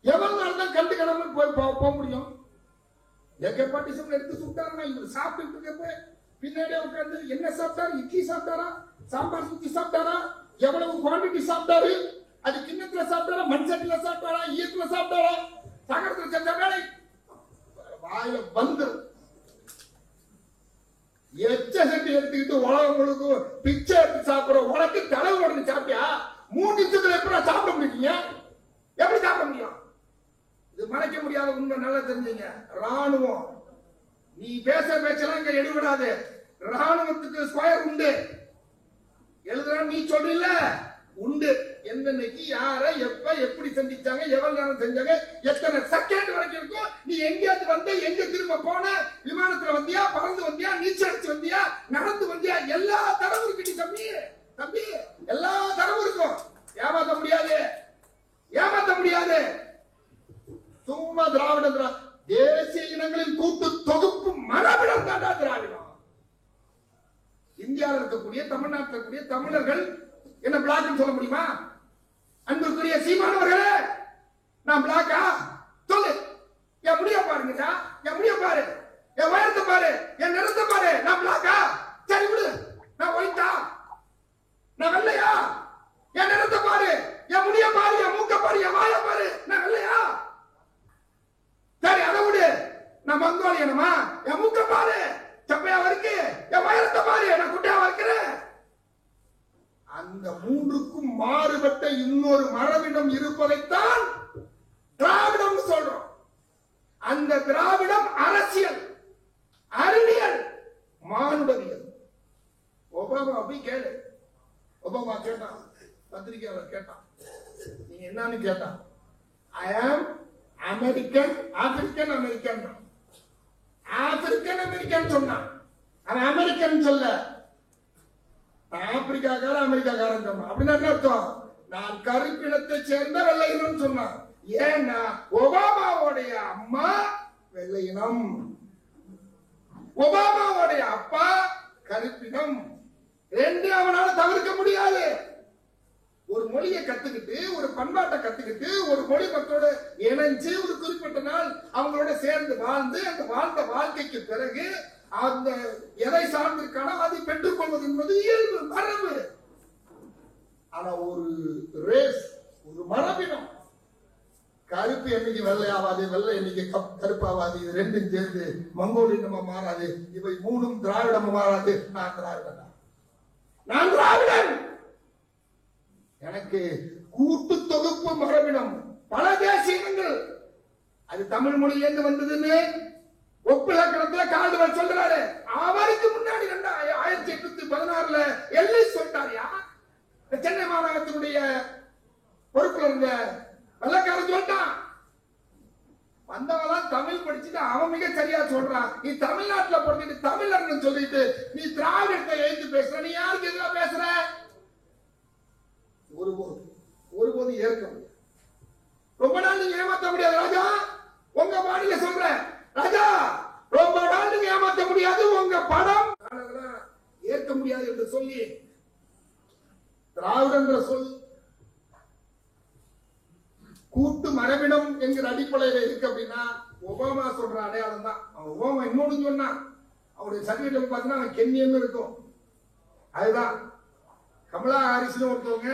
எவ்வளவு நாள் தான் கண்டு கடமை போக முடியும்? எகப்பாட்டிசம் எடுத்து சுட்டாருன்னா இவர் சாப்பிட்டு இருக்கப்ப பின்னாடியே உட்கார்ந்து என்ன சாப்பிட்டாரு? இட்லி சாப்பிட்டாரா? சாம்பார் சுத்தி சாப்பிட்டாரா? எவ்வளவு குவான்டிட்டி சாப்பிட்டாரு? அது கிண்ணத்துல சாப்பிட்டாரா? மண் சட்டில சாப்பிட்டாரா? ஈயத்துல சாப்பிட்டாரா? சகரத்துல செஞ்ச வேலை வாயில வந்து எச்ச சட்டி எடுத்துக்கிட்டு உலகம் முழுக்க பிச்சை எடுத்து சாப்பிடுற உனக்கு தலைவு உடனே சாப்பிட்டியா? 3 நிமிஷத்துல எப்படி சாப்பிட முடியுங்க? எப்படி சாப்பிட முடியும்? இது மறைக்க முடியாத உண்மை, நல்லா தெரிஞ்சுங்க. ராணுவம், நீ பேச பேச்செல்லாம் இங்க எடுவிடாது. ராணுவத்துக்கு ஸ்கொயர் உண்டு. எழுதுறா நீ சொல்றீல்ல, உண்டு. என்னன்னைக்கு யார எப்ப எப்படி சந்திச்சாங்க, எவ்வளவு நேரம் செஞ்சாங்க, எத்தனை செகண்ட் வரைக்கும் இருக்கும். நீ எங்கேயாவது வந்த, எங்க திரும்ப போன, விமானத்துல வந்தியா, பறந்து வந்தியா, நீச்சல் அடிச்சு வந்தியா, நடந்து வந்தியா, எல்லா தரவும் இருக்கு தம்பி. தம்பி எல்லா தரவும் இருக்கும். ஏமாத்த முடியாது, ஏமாத்த முடியாது. சும்மா திராவிடம் தேசிய இனங்களின் கூட்டு தொகுப்பு மரபிடம் தாண்டா திராவிடம். இந்தியாவில் இருக்கக்கூடிய, தமிழ்நாட்டில் இருக்கக்கூடிய தமிழர்கள் என்ன பிளாக் சொல்ல முடியுமா? அன்புக்குரிய சீமானவர்களே, நான் பிளாக்கா? சொல்லு. என் முடிய பாருங்கடா, என் முடிய பாரு, என் உயரத்தை பாரு, என் நிறத்தை பாரு. நான் பிளாக்கா? சரி விடு. நான் ஒயிட்டா? நான் வெள்ளையா? என் நிறத்தை பாரு, என் முடிய பாரு, என் மூக்க பாரு, என் வாய பாரு. நான் வெள்ளையா? சரி அதை விடு. நான் மங்கோலியனுமா? என் மூக்க பாரு, சப்பையாவா இருக்கு. என் உயரத்தை பாரு, நான் குட்டையாவா இருக்கிறேன். அந்த 3க்கும் மாறுபட்ட இன்னொரு மரபிடம் இருப்பதைத்தான் திராவிடம் சொல்றோம். அந்த திராவிடம் அரசியல், அறிவியல், மானுடவியல். ஒபாமா போய் கேளு. ஒபாமா கேட்டான், பத்திரிகையாளர் கேட்டான், நீங்க என்னன்னு கேட்டான். ஐ ஆம் American, African American. African American சொன்னான். அவன் அமெரிக்கன் சொல்ல, ஆப்பிரிக்காக்கார அமெரிக்காக்காரன் சொன்னான். அப்படின்னா என்ன அர்த்தம்? நான் கருப்பினத்தை சேர்ந்த வெள்ளையினம் சொன்னான். ஏன்னா ஒபாமாவுடைய அம்மா வெள்ளையினம், ஒபாமாவுடைய அப்பா கருப்பினம். ரெண்டு அவனால தவிர்க்க முடியாது. ஒரு மொழியை கத்துக்கிட்டு, ஒரு பண்பாட்டை கத்துக்கிட்டு, ஒரு மொழி மக்களோட இணைஞ்சு ஒரு குறிப்பிட்ட நாள் அவங்களோட சேர்ந்து வாழ்ந்து, அந்த வாழ்ந்த வாழ்க்கைக்கு பிறகு அந்த எதை சார்ந்திருக்கானோ அதை பெற்றுக் கொள்வது என்பது இயல்பு, மரபு. ஆனா ஒரு ரேஸ், ஒரு மரபினம், கருப்பு என்னைக்கு வெள்ளையாவாது, வெள்ளை என்னைக்கு கருப்பாவாது, இது ரெண்டும் சேர்ந்து மங்கோலியமா மாறாது, இவை 3ம் திராவிடமா மாறாது. நான் திராவிடன், நான் திராவிடன். எனக்கு கூட்டு தொகுப்பு மரபினம், பல தேசியங்கள். அது தமிழ் மொழியிலிருந்து வந்ததுன்னு ஒப்பிலக்கணத்துல கால்டுவெல் சொல்றாரு. அவருக்கு முன்னாடி 1816 எல்லிஸ் சொல்லிட்டாரியா? சென்னை மாநகரத்தினுடைய பொறுப்புல இருந்த வெள்ளக்காரன் சொல்லிட்டான். வந்தவெல்லாம் தமிழ் படிச்சுட்டு அவன் மிக சரியா சொல்றான். நீ தமிழ்நாட்டுல பொறுத்துட்டு தமிழர்னு சொல்லிட்டு நீ திராவிடத்தை எழுத்து பேசுற. நீ யாருக்கு எதிராக பேசுற? ஒருபோது ஏற்க முடியாது. ரொம்ப நாள் நீங்க ஏமாத்த முடியாது ராஜா. உங்க பாடியில சொல்ற ராஜா, ரொம்ப நாள் நீங்க ஏமாத்த முடியாது. உங்க படம் ஏற்க முடியாது என்று சொல்லி திராவிட சொல் கூட்டு மரபினம் என்கிற அடிப்படையில் இருக்கு அப்படின்னா ஒபாமா சொல்ற அடையாளம் தான். ஒபாமா இன்னொன்னு சொன்னா, அவருடைய சர்டிபிகேட் பார்த்தீங்கன்னா அவன் கென்னியன்னு இருக்கும். அதுதான் கமலா ஹாரிஸ்னு ஒருத்தவங்க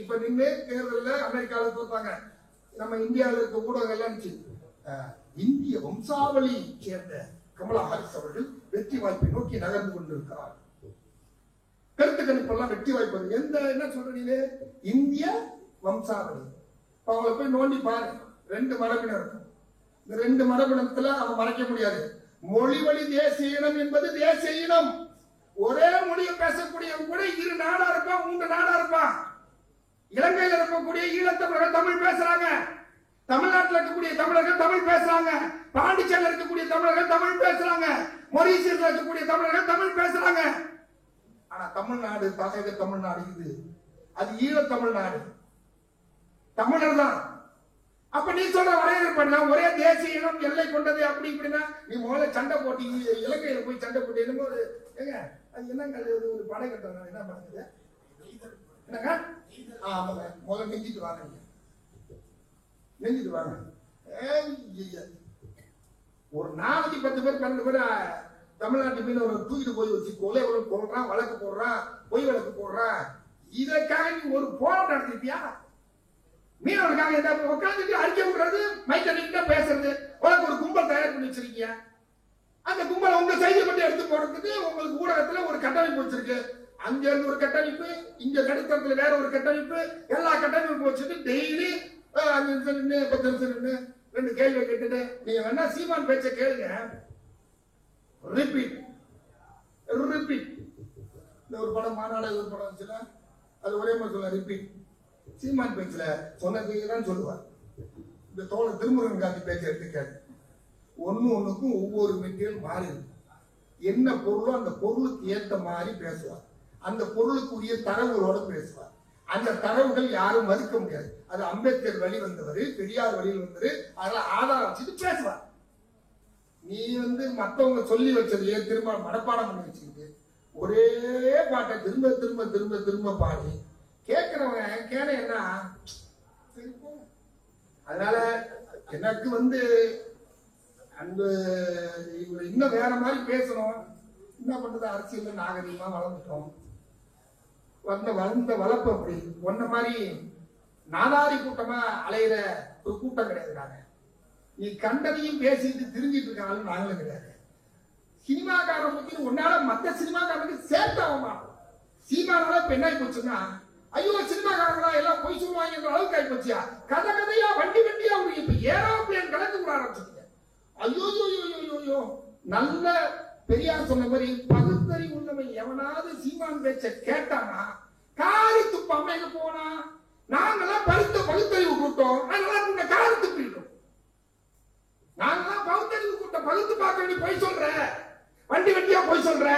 இப்ப நின்று தேர்தலில் அமெரிக்காவில் தோத்தாங்க. நம்ம இந்தியாவில் இருக்க ஊடகங்கள்லாம் இந்திய வம்சாவளி சேர்ந்த கமலா ஹாரிஸ் அவர்கள் வெற்றி வாய்ப்பை நோக்கி நகர்ந்து கொண்டிருக்கிறார். கருத்து கணிப்பெல்லாம் வெற்றி வாய்ப்பு. எந்த என்ன சொல்ற நீங்க இந்திய வம்சாவளி அவங்களை போய் நோண்டி பாரு, 2 மரபினர் இருக்கும். இந்த 2 மரபினத்துல அவன் மறைக்க முடியாது. மொழி வழி தேசிய இனம் என்பது தேசிய இனம். ஒரே மொழியை பேசக்கூடிய கூட 2 நாடா இருப்பான், 3 நாடா இருப்பான். இலங்கையில் இருக்கக்கூடிய ஈழத்தமிழர்கள் தமிழ் பேசுறாங்க, தமிழ்நாட்டில் இருக்கக்கூடிய தமிழர்கள் தமிழ் பேசுறாங்க, பாண்டிச்சேரியில் இருக்கக்கூடிய தமிழர்கள் தமிழ் பேசுறாங்க, மொரீசியஸ்ல இருக்கக்கூடிய தமிழர்கள் தமிழ் பேசுறாங்க. ஆனா தமிழ்நாடு தாயக தமிழ்நாடு இது, அது ஈழ தமிழ்நாடு, தமிழர் தான். அப்ப நீ சொல்ற வரையறை பண்ண ஒரே தேசிய இனம் எல்லை கொண்டது அப்படி இப்படின்னா நீ முதல்ல சண்டை போட்டி இலங்கையில போய் சண்டை போட்டி என்னமோ ஏங்க அது என்னங்க ஒரு படை கட்டுறாங்க, என்ன பண்ணுது என்னங்க? ஆமாங்க, முதல்ல நெஞ்சிட்டு வாங்க, நெஞ்சிட்டு வாங்க. ஒரு 4-10 பேர் 12 பேர் தமிழ்நாட்டு மீன் ஒரு தூக்கிட்டு போய் வச்சு கொலை போடுறான், வழக்கு போடுறான், பொய் வழக்கு போடுறான். இதற்காக நீ ஒரு போராட்டம் நடத்திட்டியா? மீனவர்களுக்காக ஏதாவது உட்காந்துட்டு அறிக்கை விடுறது, மைக்கிட்ட பேசுறது, உனக்கு ஒரு கும்பல் தயார் பண்ணி வச்சிருக்கீங்க. அந்த கும்பல் உங்க செய்தி மட்டும் எடுத்து போறதுக்கு உங்களுக்கு ஊடகத்துல ஒரு கட்டமைப்பு வச்சிருக்கு. அங்க இருந்து ஒரு கட்டமைப்பு, இங்க நடுத்தரத்துல வேற ஒரு கட்டமைப்பு, எல்லா கட்டமைப்பு வச்சுட்டு டெய்லி 5 நிமிஷம் நின்று 10 நிமிஷம் நின்று 2 கேள்வி கேட்டுட்டு நீங்க வேணா சீமான் பேச்ச கேளுங்க. Repeat repeat. இந்த ஒரு படம் மாநாடு ஒரு படம் வந்துச்சுன்னா அது ஒரே மாதிரி சொல்ல ரிப்பீட். சீமான் பேச்சுல சொன்னதுதான் சொல்லுவார். இந்த தோழர் திருமுருகன் காந்தி பேச்சை எடுத்துக்காது. ஒண்ணுக்கும் ஒவ்வொரு மெட்டீரியல் மாறி இருக்கும். என்ன பொருளோ அந்த பொருளுக்கு ஏற்ற மாதிரி பேசுவார். அந்த பொருளுக்குரிய தரவுகளோட பேசுவார். அந்த தரவுகள் யாரும் மறுக்க முடியாது. அது அம்பேத்கர் வழி வந்தவர், பெரியார் வழியில் வந்தவர், அதெல்லாம் ஆதாரம் வச்சுட்டு பேசுவார். நீ மத்தவங்க சொல்லி வச்சதையே திரும்ப மனப்பாடம் பண்ணி வச்சுக்கிட்டு ஒரே பாட்டை திரும்ப திரும்ப திரும்ப திரும்ப பாடி கேட்கிறவன் கேன என்ன. அதனால எனக்கு அந்த இன்னும் வேற மாதிரி பேசணும். என்ன பண்றது, அரசியல் நாகரீகமா வளர்ந்துட்டோம். வளர்ந்த வளர்ப்பு அப்படி ஒன்ன மாதிரி நாதாரி கூட்டமா அலையிற ஒரு கூட்டம் கிடையாது. நீ கண்டதையும் பேசிட்டு திரும்பிட்டு இருக்காலும் நாங்களும் கிடையாது. சினிமாக்காரன் பத்தி உன்னால மத்த சினிமாக்காரனுக்கு சேர்த்தாவமா. சீமானால பெண்ணாய் போச்சுன்னா ஐயோ சினிமாக்காரங்களா எல்லாம் போய் சொல்லுவாங்க என்ற அளவுக்கு ஆகி போச்சியா. கதை கதையா வண்டி வண்டியா இப்ப ஏரோப்ளேன் கலந்து விட ஆரம்பிச்சுட்டீங்க. ஐயோ நல்ல பெரியார் சொன்ன மாதிரி பகுத்தறிவு உள்ளவன் எவனாவது சீமான் பேச்ச கேட்டானா காரி துப்பாம எங்க போனா. நாங்கெல்லாம் பகுத்தறிவு கூட்டம், அதனால காரி துப்பிட்டோம். நாங்கெல்லாம் பகுத்தறிவு கூட்டம், பகுத்து பார்க்க வேண்டிய போய் சொல்ற, வண்டி வண்டியா போய் சொல்ற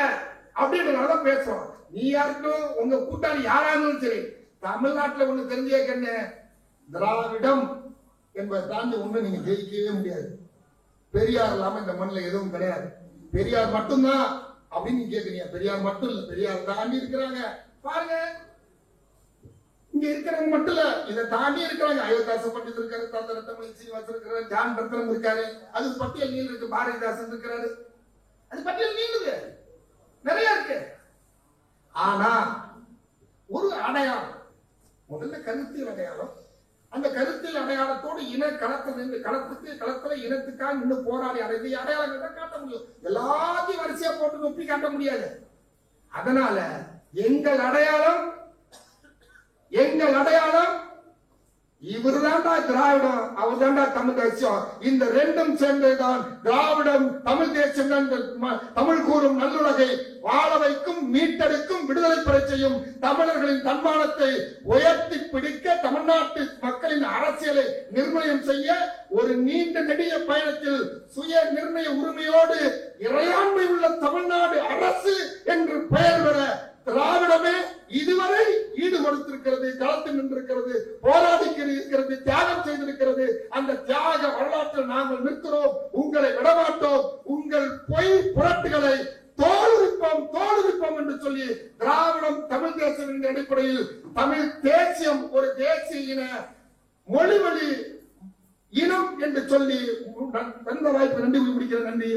அப்படின்றதான் பேசுறோம். நீ யாருக்கும் உங்க கூட்டாளி யாராலும் சரி, தமிழ்நாட்டில் ஒண்ணு தெரிஞ்சேக்கண்ண, திராவிடம் என்பதை தாண்டி ஒண்ணு நீங்க ஜெயிக்கவே முடியாது. பெரியார் இல்லாம இந்த மண்ணில் எதுவும் கிடையாது. பெரியார் மட்டும்தான் அப்படின்னு கேக்குறீங்க. பெரியார் மட்டும் இல்ல, பெரியார் தாண்டி இருக்கிறாங்க பாருங்க. இங்க இருக்கிறவங்க மட்டும் இல்ல, இதை தாண்டி இருக்கிறாங்க. அயோத்தாச பண்டிதர் இருக்காரு, தாத்தா ரத்தமணி சீனிவாசன் இருக்கிறாரு, ஜான் ரத்னம் இருக்காரு, அது பட்டியல் நீள் இருக்கு. பாரதிதாசன் இருக்கிறாரு, அது பட்டியல் நீளுது, நிறைய இருக்கு. ஆனா ஒரு அடையாளம், முதல்ல கருத்தியல் அடையாளம். அந்த கருத்தியல் அடையாளத்தோடு இன களத்துல இனத்துக்காக நின்று போராடி அடைந்து அடையாளங்களை காட்ட முடியும். எல்லாத்தையும் வரிசையா போட்டு ஒப்பி காட்ட முடியாது. அதனால எங்கள் அடையாளம் இவர் தாண்டா திராவிடம், அவர் தாண்டா தமிழ் தேசியம். இந்த ரெண்டும் சேர்ந்ததுதான் திராவிடம் தமிழ் தேசியம். தமிழ் கூறும் நல்லுலகை வாழ வைக்கும், மீட்டெடுக்கும், விடுதலை பெற செய்யும், தமிழர்களின் தன்மானத்தை உயர்த்தி பிடிக்க, தமிழ்நாட்டு மக்களின் அரசியலை நிர்ணயம் செய்ய ஒரு நீண்ட நெடிய பயணத்தில் சுய நிர்ணய உரிமையோடு இறையாண்மை உள்ள தமிழ்நாடு அரசு என்று பெயர் பெற திராவிடமே இதுவரை ஈடுபடுத்திருக்கிறது, களத்தில் நின்றிருக்கிறது, போராடி இருக்கிறது, தியாகம் செய்திருக்கிறது. அந்த தியாக வரலாற்றில் நாங்கள் நிற்கிறோம், உங்களை விடமாட்டோம். உங்கள் பொய் புரட்டுகளை தோலுரிப்போம் என்று சொல்லி திராவிடம் தமிழ் தேசியம் என்ற அடிப்படையில் தமிழ் தேசியம் ஒரு தேசிய இன மொழி வழி இனம் என்று சொல்லி தந்த வாய்ப்பு நன்றி முடிக்கிற. நன்றி.